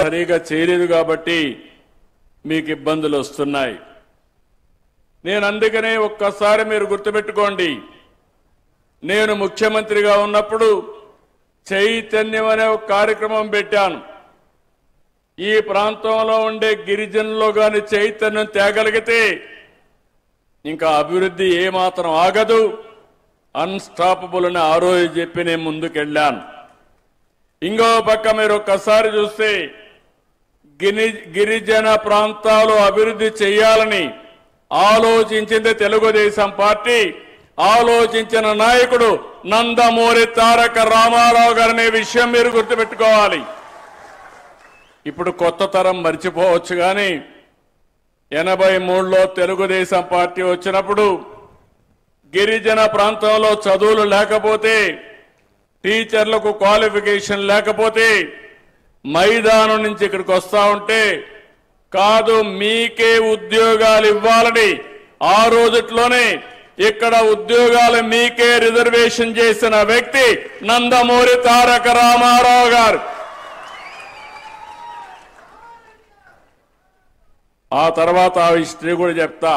సరిగా చేయలేదు కాబట్టి మీకు ఇబ్బందులు వస్తున్నాయి. నేను అందుకనే ఒక్కసారి మీరు గుర్తుపెట్టుకోండి, నేను ముఖ్యమంత్రిగా ఉన్నప్పుడు చైతన్యం అనే ఒక కార్యక్రమం పెట్టాను. ఈ ప్రాంతంలో ఉండే గిరిజనుల్లో గాని చైతన్యం తేగలిగితే ఇంకా అభివృద్ధి ఏమాత్రం ఆగదు, అన్స్టాపబుల్ అని ఆ రోజు చెప్పి నేను ముందుకెళ్ళాను. ఇంకో పక్క మీరు ఒక్కసారి చూస్తే గిరిజన ప్రాంతాలు అభివృద్ధి చేయాలని ఆలోచించింది తెలుగుదేశం పార్టీ, ఆలోచించిన నాయకుడు నందమూరి తారక రామారావు గారనే విషయం మీరు గుర్తుపెట్టుకోవాలి. ఇప్పుడు కొత్త తరం మర్చిపోవచ్చు కానీ 83లో తెలుగుదేశం పార్టీ వచ్చినప్పుడు గిరిజన ప్రాంతంలో చదువులు లేకపోతే, టీచర్లకు క్వాలిఫికేషన్ లేకపోతే మైదానం నుంచి ఇక్కడికి వస్తా ఉంటే కాదు మీకే ఉద్యోగాలు ఇవ్వాలని ఆ రోజుట్లోనే ఇక్కడ ఉద్యోగాలు మీకే రిజర్వేషన్ చేసిన వ్యక్తి నందమూరి తారక రామారావు గారు. ఆ తర్వాత ఆ హిస్టరీ కూడా చెప్తా.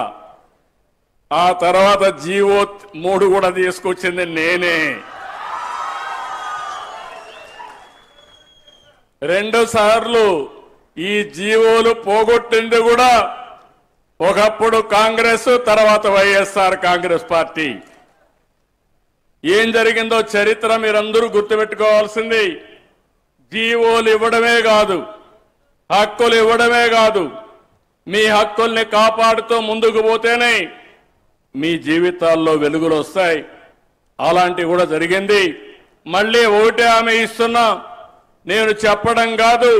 ఆ తర్వాత జీవో 3 కూడా తీసుకొచ్చింది నేనే. 2 సార్లు ఈ జీవోలు పోగొట్టింది కూడా ఒకప్పుడు కాంగ్రెస్, తర్వాత వైఎస్ఆర్ కాంగ్రెస్ పార్టీ. ఏం జరిగిందో చరిత్ర మీరందరూ గుర్తుపెట్టుకోవాల్సింది. జీవోలు ఇవ్వడమే కాదు, హక్కులు ఇవ్వడమే కాదు, మీ హక్కుల్ని కాపాడుతూ ముందుకు పోతేనే మీ జీవితాల్లో వెలుగులు వస్తాయి. అలాంటివి కూడా జరిగింది. మళ్ళీ ఒకటే ఆమె ఇస్తున్నా, నేను చెప్పడం కాదు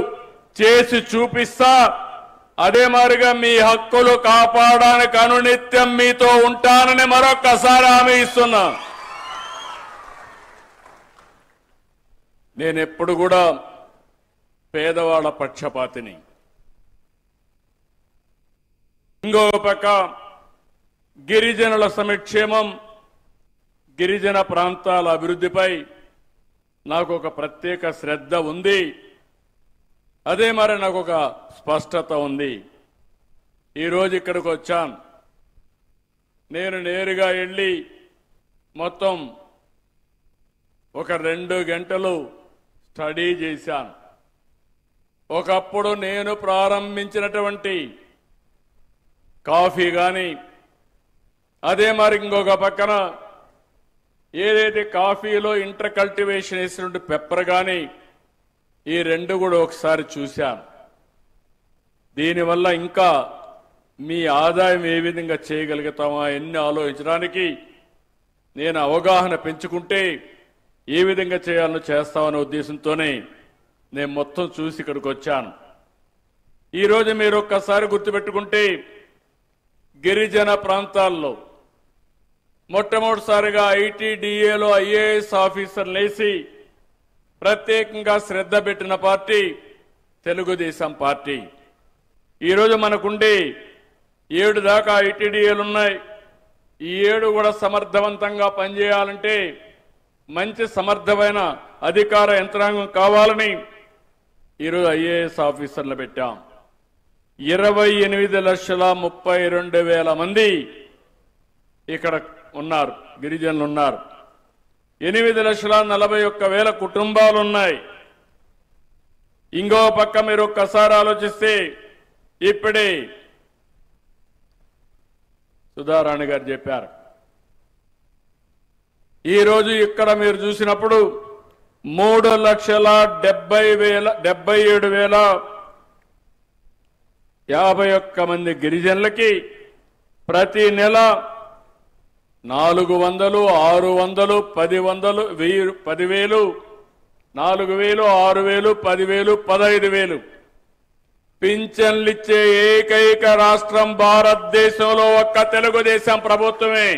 చేసి చూపిస్తా. అదే మాదిరిగా మీ హక్కులు కాపాడడానికి అనునిత్యం మీతో ఉంటానని మరొక్కసారి హామీ ఇస్తున్నా. నేను ఎప్పుడు కూడా పేదవాళ్ల పక్షపాతిని. ఇంకో పక్క గిరిజనుల సంక్షేమం, గిరిజన ప్రాంతాల అభివృద్ధిపై నాకు ఒక ప్రత్యేక శ్రద్ధ ఉంది. అదే మరి నాకు ఒక స్పష్టత ఉంది. ఈరోజు ఇక్కడికి వచ్చాను. నేను నేరుగా వెళ్ళి మొత్తం ఒక 2 గంటలు స్టడీ చేశాను. ఒకప్పుడు నేను ప్రారంభించినటువంటి కాఫీ కానీ, అదే మరి ఇంకొక పక్కన ఏదైతే కాఫీలో ఇంటర్ కల్టివేషన్ వేసినటువంటి పెప్పర్ కానీ, ఈ 2 కూడా ఒకసారి చూశాను. దీనివల్ల ఇంకా మీ ఆదాయం ఏ విధంగా చేయగలుగుతామా ఎన్ని ఆలోచించడానికి నేను అవగాహన పెంచుకుంటే ఏ విధంగా చేయాలో చేస్తామనే ఉద్దేశంతోనే నేను మొత్తం చూసి ఇక్కడికి వచ్చాను. ఈరోజు మీరు ఒక్కసారి గుర్తుపెట్టుకుంటే గిరిజన ప్రాంతాల్లో మొట్టమొదటిసారిగా ఐటీడీఏలో ఐఏఎస్ ఆఫీసర్లు వేసి ప్రత్యేకంగా శ్రద్ధ పెట్టిన పార్టీ తెలుగుదేశం పార్టీ. ఈరోజు మనకుండే 7 దాకా ఐటీడీఏలున్నాయి. ఈ 7 కూడా సమర్థవంతంగా పనిచేయాలంటే మంచి సమర్థమైన అధికార యంత్రాంగం కావాలని ఈరోజు ఐఏఎస్ ఆఫీసర్లు పెట్టాం. 28,32,000 మంది ఇక్కడ ఉన్నారు, గిరిజనులు ఉన్నారు. 8,41,000 కుటుంబాలు ఉన్నాయి. ఇంకో పక్క మీరు ఒక్కసారి ఆలోచిస్తే ఇప్పుడే సుధారాణి గారు చెప్పారు, ఈరోజు ఇక్కడ మీరు చూసినప్పుడు 3,77,051 మంది గిరిజనులకి ప్రతి నెల 400, 600, 10,000, 10,000, 4,000, 6,000, 10,000, 15,000 పింఛన్లిచ్చే ఏకైక రాష్ట్రం భారతదేశంలో ఒక్క తెలుగుదేశం ప్రభుత్వమే.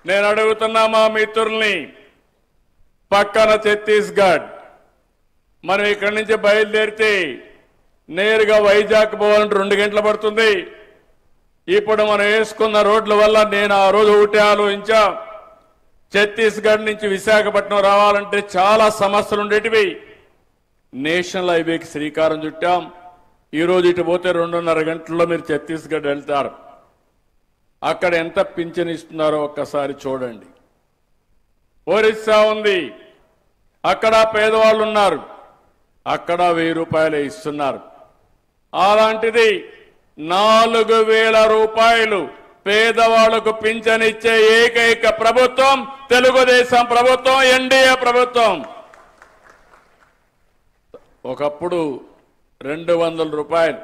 నేను అడుగుతున్నా మా మిత్రుల్ని, పక్కన ఛత్తీస్గఢ్, మనం ఇక్కడి నుంచి బయలుదేరితే నేరుగా వైజాగ్ పోవాలంటే 2 గంటలు పడుతుంది. ఇప్పుడు మనం వేసుకున్న రోడ్ల వల్ల నేను ఆ రోజు ఒకటే ఆలోచించా, ఛత్తీస్గఢ్ నుంచి విశాఖపట్నం రావాలంటే చాలా సమస్యలు ఉండేటివి. నేషనల్ హైవేకి శ్రీకారం చుట్టాం. ఈరోజు ఇటు పోతే 2.5 గంటల్లో మీరు ఛత్తీస్గఢ్ వెళ్తారు. అక్కడ ఎంత పింఛన్ ఇస్తున్నారో ఒక్కసారి చూడండి. ఒరిస్సా ఉంది, అక్కడ పేదవాళ్ళు ఉన్నారు, అక్కడ 1000 రూపాయలే ఇస్తున్నారు. అలాంటిది 4000 రూపాయలు పేదవాళ్లకు పింఛన్ ఇచ్చే ఏకైక ప్రభుత్వం తెలుగుదేశం ప్రభుత్వం, ఎన్డీఏ ప్రభుత్వం. ఒకప్పుడు 200 రూపాయలు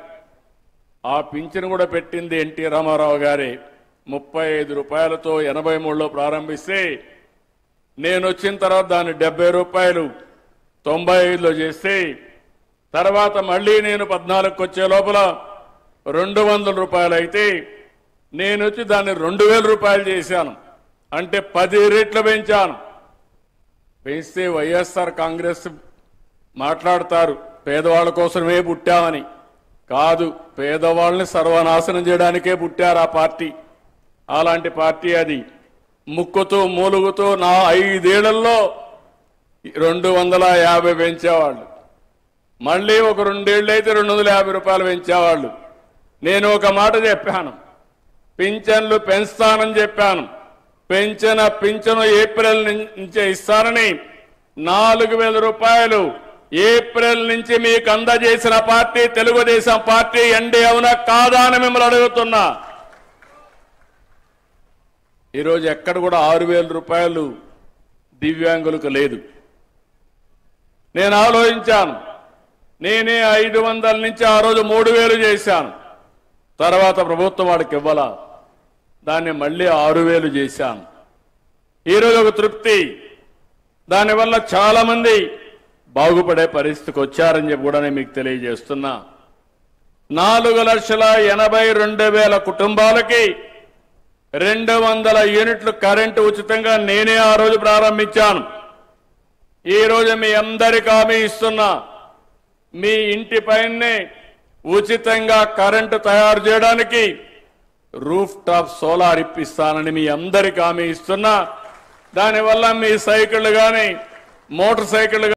ఆ పింఛన్ కూడా పెట్టింది ఎన్టీ రామారావు గారి 35 రూపాయలతో 83లో ప్రారంభిస్తే నేను వచ్చిన తర్వాత దాన్ని 70 రూపాయలు 95లో చేస్తే తర్వాత మళ్ళీ నేను 14కి వచ్చే లోపల 200 రూపాయలు అయితే నేను వచ్చి దాన్ని 2000 రూపాయలు చేశాను. అంటే 10 రెట్లు పెంచాను. పెంచితే వైఎస్ఆర్ కాంగ్రెస్ మాట్లాడతారు పేదవాళ్ళ కోసమే పుట్టామని. కాదు, పేదవాళ్ళని సర్వనాశనం చేయడానికే పుట్టారు ఆ పార్టీ. అలాంటి పార్టీ అది. ముక్కుతూ మూలుగుతూ నా 5 ఏళ్లలో 250 పెంచేవాళ్ళు. మళ్ళీ ఒక 2 ఏళ్ళు అయితే 250 రూపాయలు పెంచేవాళ్ళు. నేను ఒక మాట చెప్పాను, పింఛన్లు పెంచుతానని చెప్పాను. పింఛను ఏప్రిల్ నుంచే ఇస్తానని 4000 రూపాయలు ఏప్రిల్ నుంచి మీకు అందజేసిన పార్టీ తెలుగుదేశం పార్టీ. ఎన్డీఏ అవునా కాదా అని మిమ్మల్ని అడుగుతున్నా. ఈరోజు ఎక్కడ కూడా 6000 రూపాయలు దివ్యాంగులకు లేదు. నేను ఆలోచించాను, నేనే 500 నుంచి ఆ రోజు 3000 చేశాను. తర్వాత ప్రభుత్వం వాడికి ఇవ్వాలా, దాన్ని మళ్ళీ 6000 చేశాను. ఈరోజు ఒక తృప్తి. దానివల్ల చాలా మంది బాగుపడే పరిస్థితికి వచ్చారని చెప్పి కూడా నేను మీకు తెలియజేస్తున్నా. 4,82,000 కుటుంబాలకి 200 యూనిట్లు కరెంటు ఉచితంగా నేనే ఆ రోజు ప్రారంభించాను. ఈ రోజు మీ అందరికీ హామీ ఇస్తున్నా, మీ ఇంటి పైనే ఉచితంగా కరెంటు తయారు చేయడానికి రూఫ్ టాప్ సోలార్ ఇప్పిస్తానని మీ అందరికీ హామీ ఇస్తున్నా. దానివల్ల మీ సైకిళ్లు కానీ మోటార్ సైకిళ్లు